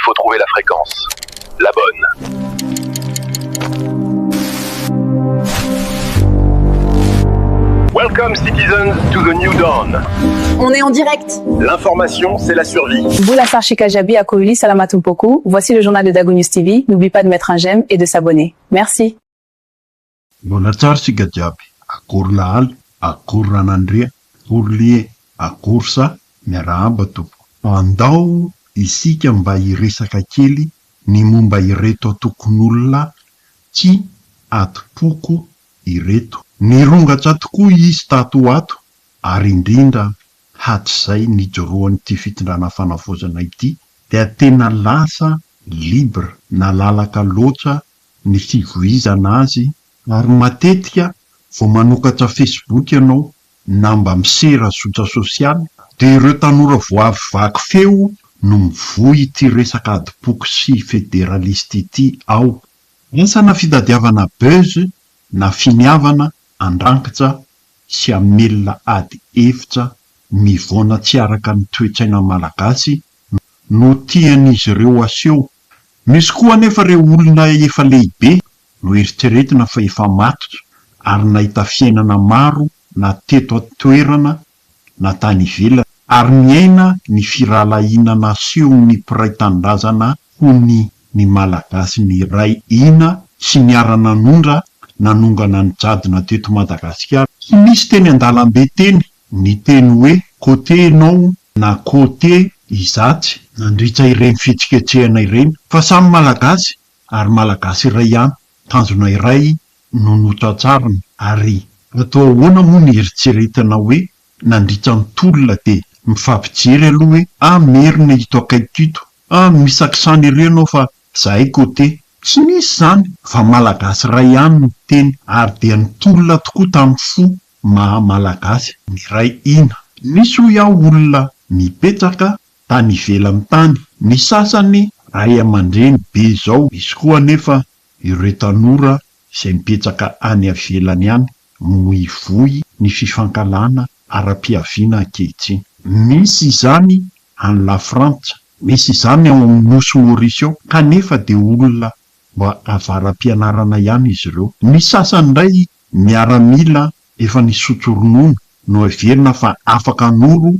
faut trouver la fréquence. La bonne. Welcome citizens to the new dawn. On est en direct. L'information, c'est la survie. Bula Shikajabi à Kouli Salamatumpoku. Voici le journal de Dago News TV. N'oublie pas de mettre un j'aime et de s'abonner. Merci. Bonatsar Shikajabi. Akour lahal, akour ranandria, akour lie, akour sa, miarahaba tompo. Andao isika mba hiresaka kely ny momba ireto tokon'olona tsy atopoko ireto. Nirongatra tokoa izy tato ato, ary indrindra hatrizay nijoroan'ity fitondrana fanafozana ity, dia tena lasa libre nalalaka loatra ny fivoizana azy, ary matetika vao manokatra Facebook ianao na mba misera zotra sosialy, dia ireo tanora vao avy vaky feo no mivoy ity resaka adipoko sy federalista ity ao. Asa na fitadiavana buzz na finiavana andrankitra sy amelona ady efitra mivoana tsy araka ny toetsaina malagasy no tian'izy ireo aseho. Misy koa anefa ireo olona efa lehibe no eritreretina fa efa matotra ary nahita fiainana maro na teto atoerana na tany ivelany, ary miaina ny firalahiana naseho ny mpiray tanindrazana ho ny malagasy ny ray ina sy niara-nanondra nanongana ny jadona teto Madagasikara. Tsy misy teny an-dalambe teny, ny teny hoe côté ianao na côté izatsy, nandritra ireny fetsiketsehana ireny, fa samy malagasy ary malagasy iray ihany, tanjona iray no notratsarana. Ary atao ahoana moa ny eritreretana hoe nandritra ny tolona dia mifampijery aloha hoe merina ito akaiky ito, misakisany ireo ianao fa zahay côté. Tsy misy zany, fa malagasy ray ihany ny teny, ary dia ny tolona tokoa tamin'ny fo malagasy ny ray ina. Nisy ho iaho olona mipetraka tany ivelany tany, ny sasany ray aman-dreny be zao, misy koa anefa ireo tanora izay mipetraka any avelany ihany mivoy ny fifankalana ara-piaviana ankehitriny. Misy izany any La Frantsa, misy izany ao amin'ny nosy Maurice ao, kanefa dia olona mba avaram-pianarana ihany izy ireo. Ny sasany indray miaramila efa nisotro ronono no heverina fa afaka noro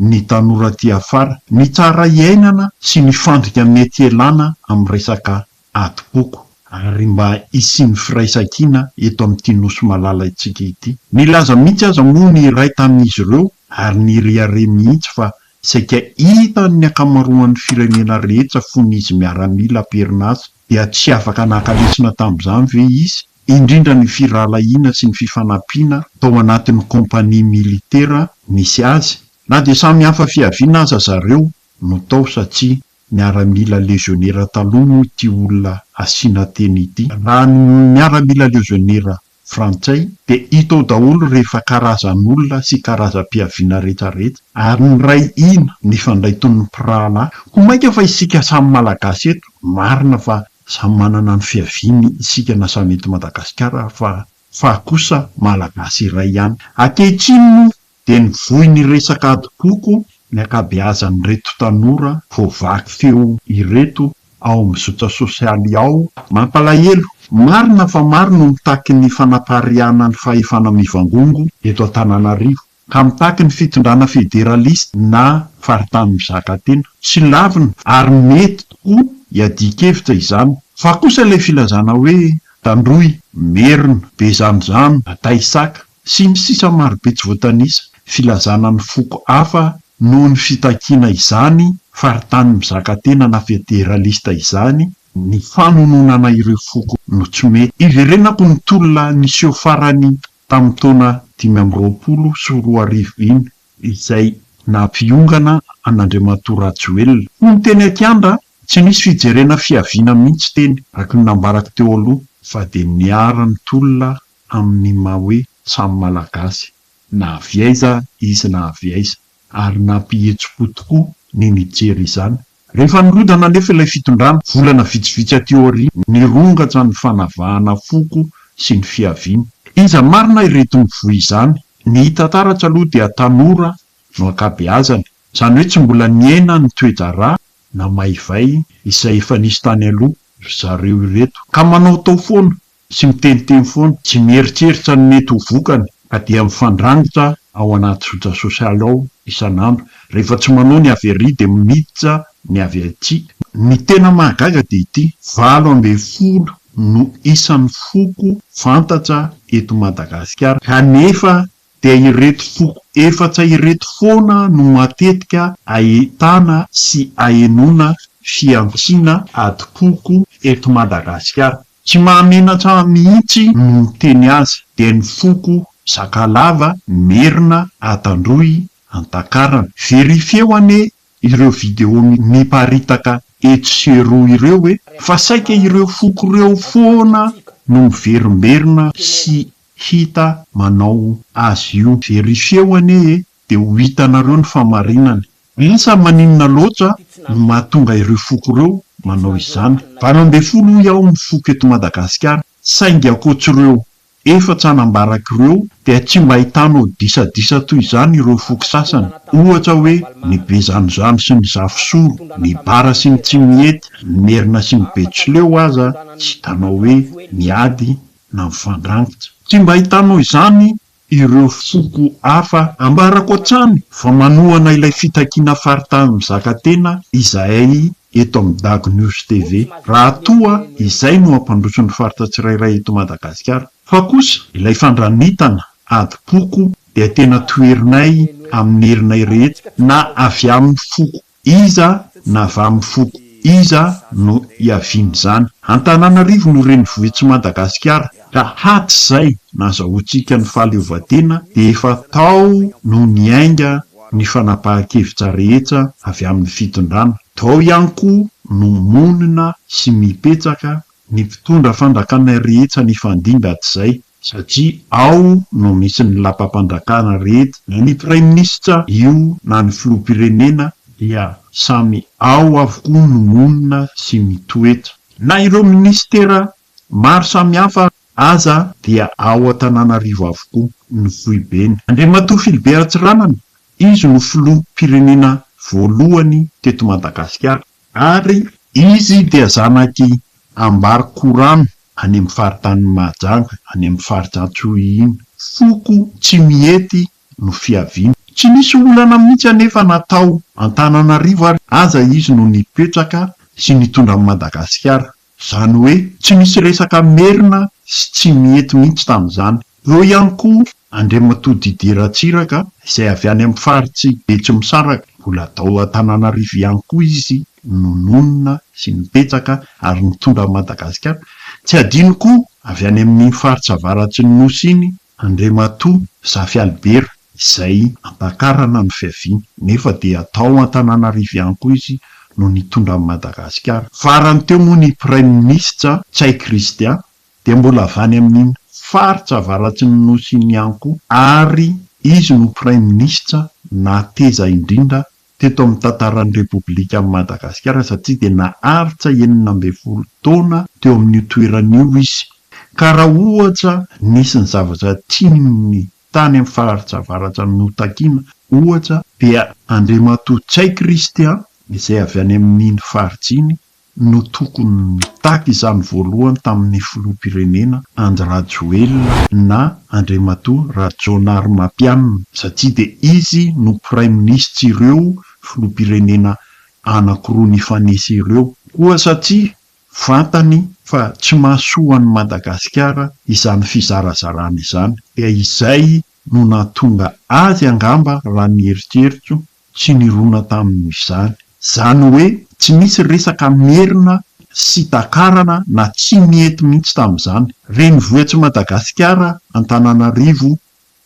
ny tanora ty afara, ny tsara iainana sy ny fandrika mety elana amin'ny resaka adipoko, ary mba isiany firaisankina eto amin'ity nosy malala itsika ity. Nilaza mihitsy aza moa ny iray tamin'izy ireo, ary niriare mihitsy fa saika hita ny akamaroan'ny firenena rehetra fon'izy miaramila perinasa, dia tsy afaka nakalesina tamin'izany ve izy, indrindra ny firalahiana sy ny fifanampiana tao anatin'ny kompania militera misy azy, na dia samy hafa fiaviana aza zareo no tao satria miaramila legionnaire taloha moa ity olona asiana teny ity. Raha ny miaramila legionnaire frantsay dia hita ao daholo rehefa karazan'olona sy karazam-piaviana rehetrarehetra, ary ny ray ina ny fandray tony pirahalahy. Ho maika fa isika samy malagasy eto, marina fa samy manana ny fiaviany isika na samy eto Madagasikara, fa kosa malagasy iray ihany. Ankehitriny dia nivohy ny resaka adipoko ny ankabeazan'ireto tanora vao vaky feo ireto ao amin'ny zotra sosialy ao. Mampalahelo, marina fa maro no mitaky ny fanapariana ny fahefana mivangongo eto Antananarivo, ka mitaky ny fitondrana federalista na faritany mizaka tena. Tsy lavina ary mety tokoa hiadikevitra izany, fa kosa ilay filazana hoe tandroy, merina, bezanozano, ataisaka sy ny sisa marobe tsy voatanisa, filazana ny foko hafa noho ny fitakiana izany faritany mizaka tena na federalista izany, ny fanononana ireo foko no tsy mety. Iverenako ny tolona niseho farany tamin'ny taona 2020 sy 2021 izay nampiongana an'Andriamatoa Rajoelina. Ny teny Akiandra tsy nisy fijerena fiaviana mihitsy teny, araka ny nambarako teo aloha, fa dia miara ny tolona amin'ny maha hoe samy malagasy, na avy aiza izy na avy aiza, ary nampihetso-po tokoa ny nijery izany. Rehefa nirodana nefa ilay fitondrana volana vitsivitsy aty aoriana, nirongatra ny fanavahana foko sy ny fiaviana. Iza marina ireto mivoy izany, ny hita taratra aloha dia tanora no ankabeazana, izany hoe tsy mbola niaina ny toejara na maivay izay efa nisy tany aloha zareo ireto, ka manao tao foana sy miteniteny foana, tsy mieritreritra ny mety ho vokany, ka dia mifandrangotra ao anaty zotra sosialy ao isan'andro. Rehefa tsy manao ny avy ary dia miditra ny avy aty. Ny tena mahagaga dia ity: 80 no isan'ny foko fantatra eto Madagasikara, kanefa dia ireto foko efatra ireto foana no matetika ahitana sy ahenoana fiantsina adi-poko eto Madagasikara. Tsy mahamenatra mihitsy no miteny azy, dia ny foko Sakalava, Merina, Atandroy, Antakarana. Verifio ane ireo video miparitaka eto sy eroa ireo hoe fa saika ireo foko ireo foana no miverimberina sy hita manao azy io. Verifio ane dia ho hitanareo ny famarinany. Lasa maninona loatra no mahatonga ireo foko ireo manao izany. 20 iaho mifoka eto Madagasikara, saingy akoatr'ireo efatra anambaraka ireo dia tsy mba hitanao disadisa toy izany ireo foko sasany. Ohatra hoe ny Bezanizano sy ny Zafisoro, ny Bara sy ny Tsimiety, ny Merina sy ny Betsileo aza tsy hitanao hoe miady na mifandrangotra. Tsy mba hitanao izany ireo foko hafa ambarako hatrany fa manohana ilay fitakiana faritany mizaka tena izay eto amin'ny Dago News TV. Raha toa izay no ampandroso ny faritra tsirairay eto Madagasikara. Fa kosa ilay fandranitana adi-poko dia tena toerinay amin'ny herinay rehetra, na avy amin'ny foko iza na avy amin'ny foko iza no hiaviany izany. Antananarivo no renivohitsy Madagasikara, ka haty izay nazahoantsika ny fahaleovantena dia efa tao no niainga ny fanapahan-kevitra rehetra avy amin'ny fitondrana. Tao ihany koa no monina sy mipetraka ny mpitondra fandrakana rehetra ny fandimby hatrizay, satria ao no misy ny lapam-pandrakana rehetra, na ny praiminisitra io na ny filoham-pirenena dia samy ao avokoa no monina sy mitoetra. Na ireo ministera maro samihafa aza dia ao Antananarivo avokoa ny foibeny. Andriamatoa Philibert Ratsiranana, izy no filoham-pirenena voalohany teto Madagasikara, ary izy dia zanaky Ambarikorano any amin'ny faritany Mahajanga, any amin'ny faritra Antsohihy iny. Foko tsy miety no fiaviany. Tsy nisy olana mihitsy anefa natao Antananarivo ary aza izy no nipetraka sy nitondra Madagasikara. Zany hoe tsy nisy resaka merina sy tsy miety mihitsy tamin'izany. Eo ihany koa Andriamatoa Didier Ratsiraka izay avy any amin'ny faritsy Betsimisaraka, mbola tao Antananarivo ihany koa izy no nonina sy nipetraka ary nitondra Madagasikara. Tsy adino koa avy any amin'ny faritra avaratsy ny Nosy iny Andriamatoa Zafy Albert izay Antakarana no fiaviany, nefa dia tao Antananarivo ihany koa izy no nitondra Madagasikara. Farany teo moa ny praiminisitra Tsay Christian dia mbola avy any amin'ny faritra avaratsy ny Nosy iny ihany koa, ary izy no praiminisitra nateza indrindra teto amin'ny tantaran'ny Repoblika Madagasikara, satria dia naharitra 19 taona teo amin'ny toeran'io izy. Ka raha ohatra nisy ny zavatra tiany tany amin'ny faritra avaratra no takiana, ohatra dia Andriamatoa Tsay Christian izay avy any amin'iny faritra iny no tokony mitaky izany voalohany tamin'ny filoham-pirenena Andry Rajoelina na Andriamatoa Rajaonarimampianina, satria dia izy no praiminisitra ireo filoham-pirenena anankiroa nifanesy ireo. Koa satria fantany fa tsy mahasoan'ny Madagasikara izany fizarazarana izany, dia izay no nahatonga azy angamba raha ny eritreritro tsy nirona tamin'izany. Zany hoe tsy misy resaka merina sy takarana na tsy miety mihitsy tamin'izany. Renivohitsy Madagasikara Antananarivo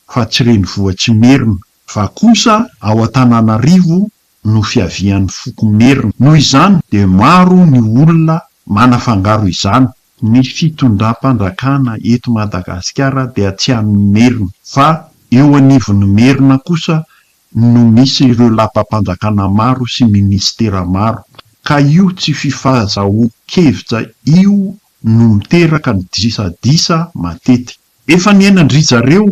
fa tsy renivohitsy merina, fa kosa ao Antananarivo no fiavian'ny foko merina. Noho izany dia maro ny olona manafangaro izany. Ny fitondram-pandrakana eto Madagasikara dia tsy amin'ny merina, fa eo anivon'ny merina kosa no misy ireo lapam-pandrakana maro sy ministera maro. Ka io tsy fifazahoan-kevitra io no miteraka ny disadisa matetika. Efa niainandry zareo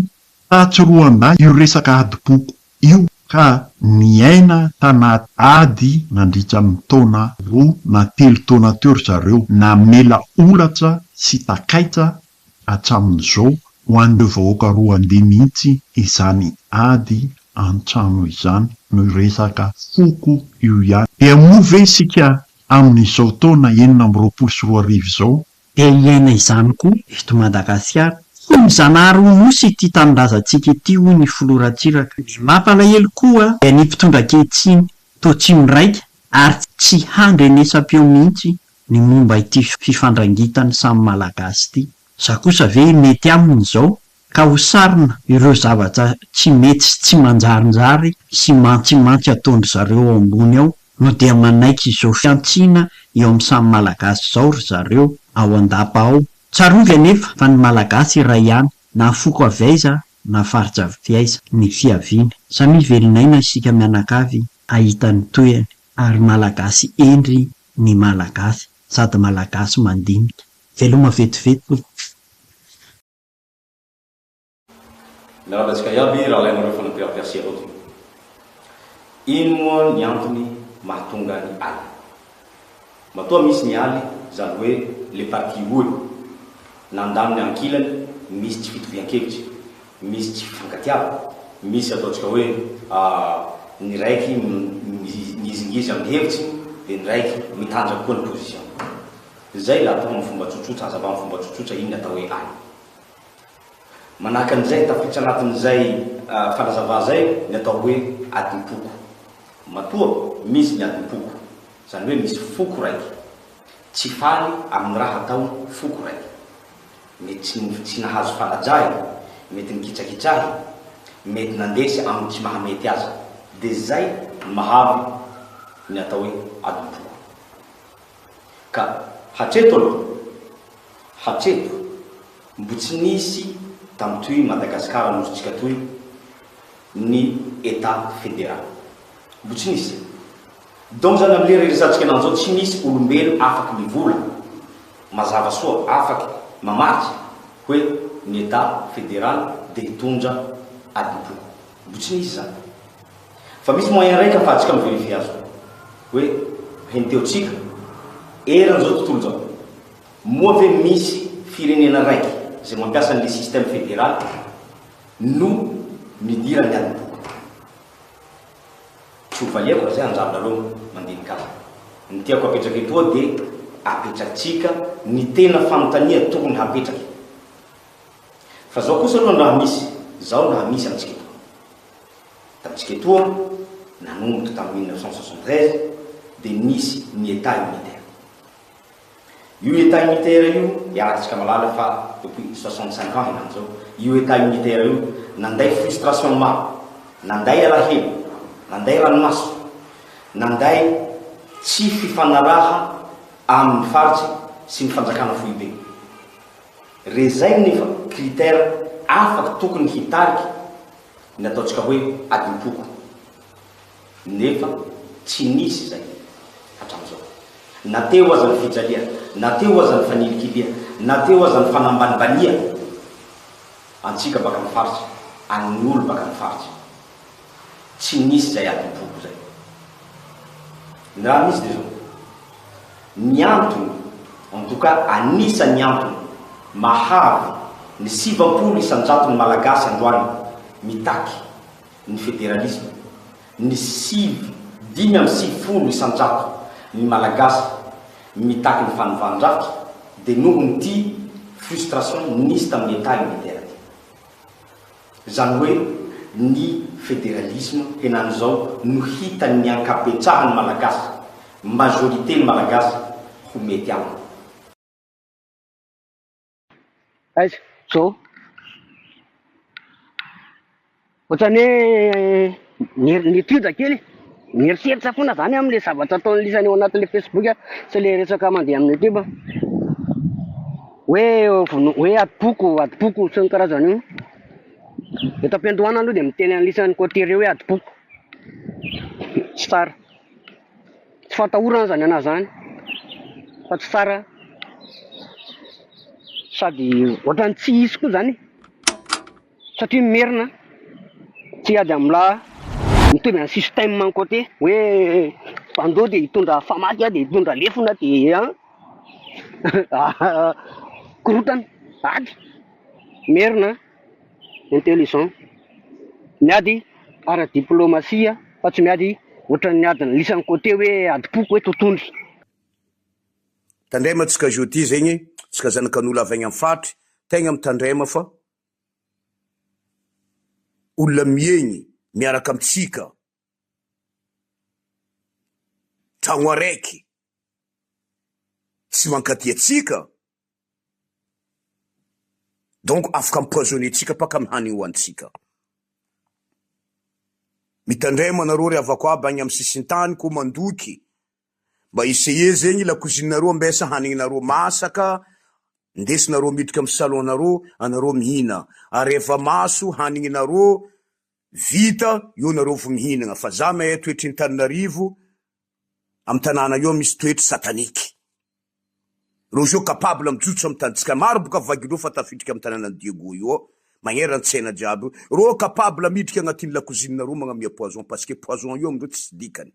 tahatsiroan-dahy io resaka adi-poko io, ka niaina tanaty ady nandritra amin'ny taona 2 na 3 taona teo ry zareo na mela olatra sy takaitra hatramin'izao ho an'ireo vahoaka roa andeha mihitsy izany ady an-trano izany no resaka foko io ihany. Dia moa ve isika amin'izao taona 2024 izao dia iaina izany koa eto Madagasikara. Fony Zanahary Nosy ity tanindrazantsika ity hoy ny filoratsiraka. Ny mampalahelo koa dia ny mpitondra ankehitriny toa tsy miraika ary tsy handrenesam-peo mihitsy ny momba ity fifandrangitany samy malagasy ity. Za kosa ve mety aminy izao ka ho sarina ireo zavatra tsy mety sy tsy manjarinjary sy mantsimantsy ataondry zareo ao ambony ao no dia manaiky izao fiantsiana eo amin'ny samy malagasy izao ry zareo ao andapa ao. Tsarovy anefa fa ny malagasy iray ihany na foko avaiza na faritra viaiza ny fiaviany. Samy velinaina isika mianakavy ahita ny toyany ary malagasy endry ny malagasy sady malagasy mandinika. Veloma vetivety. Miarabantsika iaby raha ilainareo fanampirapiasia eroto. Ino moa ny antony mahatonga ny aly? Matoa misy ny aly zany hoe le parti oly nandaminy ankilany, misy tsy fitovian-kevitsy, misy tsy fifankatiava, misy ataontsika hoe ny raiky mizingizy amin'ny hevitsy dia ny raiky mitanjaka koa ny position. Zay laha atao amin'ny fomba tsotsotra, hazava amin'ny fomba tsotsotra iny atao hoe aly. Manahaka an'izay tafiditra anatin'izay fanazava zay ny atao hoe adim-poko. Matoa misy ny adim-poko, zany hoe misy foko raiky tsy faly amin'ny raha atao foko raiky, mety tsy nahazo falajahy, mety nikitsakitrahy, mety nandesy amin'ny tsy mahamety aza, dia zay mahavy ny atao hoe adim-poko. Ka hatreto aloha, hatreto mbo tsy nisy tamin'ny toy Madagasikara nositsika toy ny état fédéral, mbo tsy nisy. Donc zany amin'le rehesatsika an'izao tsy misy olombelo afaky mivola mazava soa afaky mamaky hoe ny état fédéral dia hitondra adim-poko, mbo tsy nisy zany. Fa misy moyen raika afahantsika miverifia azy hoe henteotsika eran'izao tontolo zao moa ve misy firenena raiky zay mampiasa an'le système fédéral no midira ny adim-poko. Tsy ho valiako zay anjavona aloha mandinika azy. Ny tiako apetraky etoa dia apetratsika ny tena fanontania tokony hapetraky. Fa zao kosa aloha raha misy, zao raha misy amintsika etoa. Tamintsika etoa nanomboka tamin'ny 1973 dia nisy ny état unitaire. Io état unitaire io iaratsika malala fa depuis 65 ans henany zao. Io état unitaire io nanday frustration maro, nanday alahelo, nanday ranomaso, nanday tsy fifanaraha amin'ny faritsy sy ny fanjakana foibe. Rezay nefa critère afaky tokony hitariky ny ataontsika hoe adim-poko, nefa tsy nisy zay hatramin'izao. Nateo aza ny fijalia, nateo aza ny fanilikilia, nateo aza ny fanambanibania antsika baka amin'ny faritsy, amin'ny olo baka amin'ny faritsy. Tsy nisy zay adim-poko zay. Ny raha misy dia zao, ny antony, en tout cas anisan'ny antony mahavy ny 700 isan-jaton'ny malagasy androany mitaky ny fédéralisme, ny 570 isan-jato ny malagasy mitaky ny fanovandravy, dia noho ny ty frustration nisy tamin'ny état unitaire ty. Zany hoe ny fédéralisme henan'izao no hitan'ny ankapetrahan'ny malagasy, majorité ny malagasy ho mety aminy. Aiza, zao ohatrany hoe nitondra kely mieritseritra foana zany amin'le zavatra ataony lisany ao anatin'le Facebook sy le resaka mandeha amin'ny YouTube hoe adipoko sy ny karazany io. Eto am-piandohana aloha dia miteny an'lisany côté hoe adipoko tsy tsara, tsy fatahorana zany anazy zany fa tsy tsara, sady ohatrany tsy hisy koa zany satria merina tsy ady amla mitovy amin'ny système manko aty hoe mpandoa de hitondra famaky de hitondra lefona de korotana ady merina intelligent miady ara-diplomasia fa tsy miady ohatran'ny miady ny lisany côté hoe adipoko hoe totondry. Tandrema tsika jeudi zegny tsika zanakan'olo avy agny amin'ny fatry tegna mitandrema fa olona miegny miaraka amitsika tragno araiky tsy mankaty atsika donc afaka empoisonner tsika paka amin'ny hany hoantsika. Mitandrema nareo ry avako aby agny amin'ny sisintany ko mandoky mba iseye zegny lakozininareo ambesa hanignareo masaka ndesinareo midika amin'ny salonnareo anareo mihina ary efa maso hanigninareo vita io nareo vo mihinagna fa za mahay toetry ny Tananarivo amin'ny tanàna io misy toetry sataniky reo zio capable mijotso amin'ny tantsika maro boka vagireo fa tafidrika amin'ny tanànan'ny Diego io magneran-tsaina jiaby reo capable midika agnatin'ny lakozininareo magnamia poison parce que poison io amindreo tsy dikany